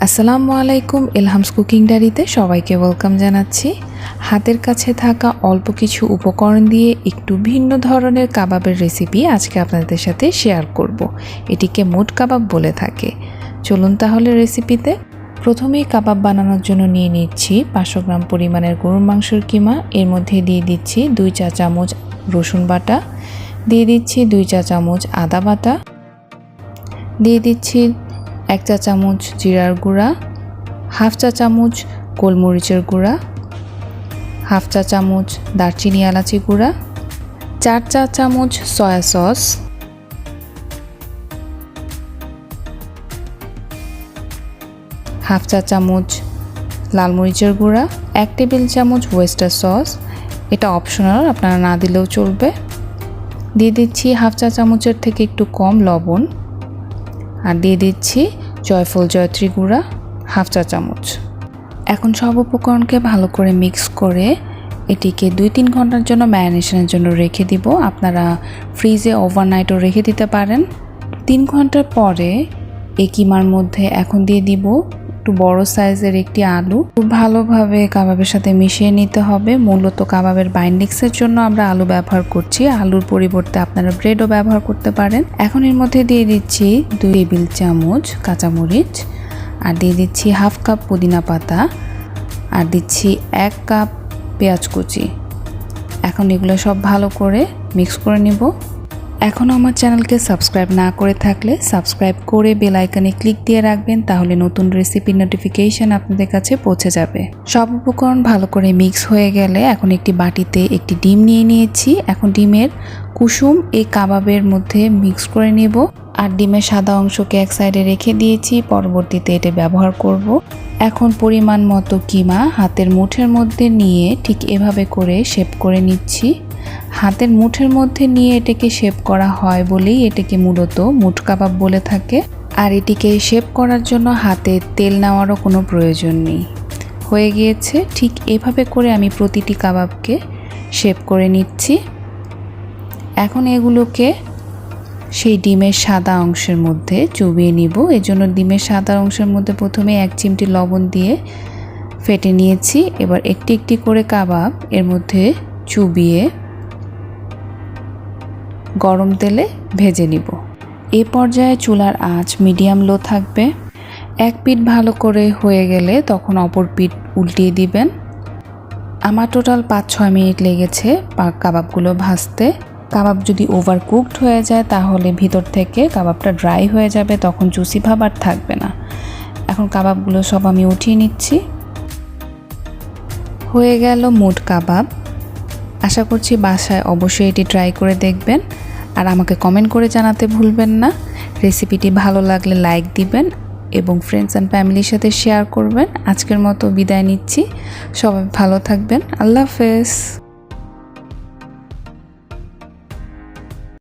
আসসালামু আলাইকুম। এলহামস কুকিং ডায়েরিতে সবাইকে ওয়েলকাম জানাচ্ছি। হাতের কাছে থাকা অল্প কিছু উপকরণ দিয়ে একটু ভিন্ন ধরনের কাবাবের রেসিপি আজকে আপনাদের সাথে শেয়ার করব। এটিকে মুট কাবাব বলে থাকে। চলুন তাহলে রেসিপিতে। প্রথমেই কাবাব বানানোর জন্য নিয়ে নিচ্ছি 500 গ্রাম পরিমাণের গরুর মাংসের কিমা। এর মধ্যে দিয়ে দিচ্ছি 2 চা চামচ রসুন বাটা, দিয়ে দিচ্ছি 2 চা চামচ আদা বাটা, দিয়ে দিচ্ছি 1 চা চামচ জিরার গুঁড়া, হাফ চা চামচ গোলমরিচের গুঁড়া, হাফ চা চামচ দারচিনি এলাচি গুঁড়া, 4 চা চামচ সয়া সস, হাফ চা চামচ লাল মরিচের গুঁড়া, 1 টেবিল চামচ ওয়েস্টার সস, এটা অপশনাল, আপনারা না দিলেও চলবে। দিয়ে দিচ্ছি হাফ চা চামচের থেকে একটু কম লবণ, আর দিয়ে দিচ্ছি জয়ফল জয়ত্রী গুঁড়া হাফ চা চামচ। এখন সব উপকরণকে ভালো করে মিক্স করে এটিকে 2-3 ঘন্টার জন্য ম্যারিনেশনের জন্য রেখে দিব। আপনারা ফ্রিজে ওভারনাইটও রেখে দিতে পারেন। 3 ঘন্টার পরে এই কিমার মধ্যে এখন দিয়ে দিব একটু বড় সাইজের একটি আলু। খুব ভালোভাবে কাবাবের সাথে মিশিয়ে নিতে হবে। মূলত কাবাবের বাইন্ডিংসের জন্য আমরা আলু ব্যবহার করছি। আলুর পরিবর্তে আপনারা ব্রেডও ব্যবহার করতে পারেন। এখন এর মধ্যে দিয়ে দিচ্ছি 2 টেবিল চামচ কাঁচামরিচ, আর দিয়ে দিচ্ছি হাফ কাপ পুদিনা পাতা, আর দিচ্ছি 1 কাপ পেঁয়াজ কুচি। এখন এগুলো সব ভালো করে মিক্স করে নিব। এখনও আমার চ্যানেলকে সাবস্ক্রাইব না করে থাকলে সাবস্ক্রাইব করে বেল আইকনে ক্লিক দিয়ে রাখবেন, তাহলে নতুন রেসিপির নোটিফিকেশন আপনাদের কাছে পৌঁছে যাবে। সব উপকরণ ভালো করে মিক্স হয়ে গেলে এখন একটি বাটিতে একটি ডিম নিয়ে নিয়েছি। এখন ডিমের কুসুম এই কাবাবের মধ্যে মিক্স করে নেব, আর ডিমের সাদা অংশকে এক সাইডে রেখে দিয়েছি, পরবর্তীতে এটা ব্যবহার করব। এখন পরিমাণ মতো কিমা হাতের মুঠের মধ্যে নিয়ে ঠিক এভাবে করে শেপ করে নিচ্ছি। হাতের মুঠের মধ্যে নিয়ে এটাকে শেপ করা হয় বলেই এটাকে মূলত মুট কাবাব বলে থাকে। আর এটিকে শেপ করার জন্য হাতে তেল নেওয়ারও কোনো প্রয়োজন নেই। হয়ে গিয়েছে। ঠিক এভাবে করে আমি প্রতিটি কাবাবকে শেপ করে নিচ্ছি। এখন এগুলোকে সেই ডিমের সাদা অংশের মধ্যে চুবিয়ে নিব। এজন্য ডিমের সাদা অংশের মধ্যে প্রথমে 1 চিমটি লবণ দিয়ে ফেটে নিয়েছি। এবার একটি একটি করে কাবাব এর মধ্যে চুবিয়ে গরম তেলে ভেজে নিব। এই পর্যায়ে চুলার আঁচ মিডিয়াম লো থাকবে। এক পিঠ ভালো করে হয়ে গেলে তখন অপর পিঠ উল্টিয়ে দিবেন। আমার টোটাল 5-6 মিনিট লেগেছে কাবাবগুলো ভাজতে। কাবাব যদি ওভার কুকড হয়ে যায় তাহলে ভিতর থেকে কাবাবটা ড্রাই হয়ে যাবে, তখন জুসি ভাব আর থাকবে না। এখন কাবাবগুলো সব আমি উঠিয়ে নিচ্ছি। হয়ে গেল মুট কাবাব। আশা করছি বাসায় অবশ্যই এটি ট্রাই করে দেখবেন, আর আমাকে কমেন্ট করে জানাতে ভুলবেন না। রেসিপিটি ভালো লাগলে লাইক দিবেন এবং ফ্রেন্ডস অ্যান্ড ফ্যামিলির সাথে শেয়ার করবেন। আজকের মতো বিদায় নিচ্ছি। সবাই ভালো থাকবেন। আল্লাহ হাফেজ।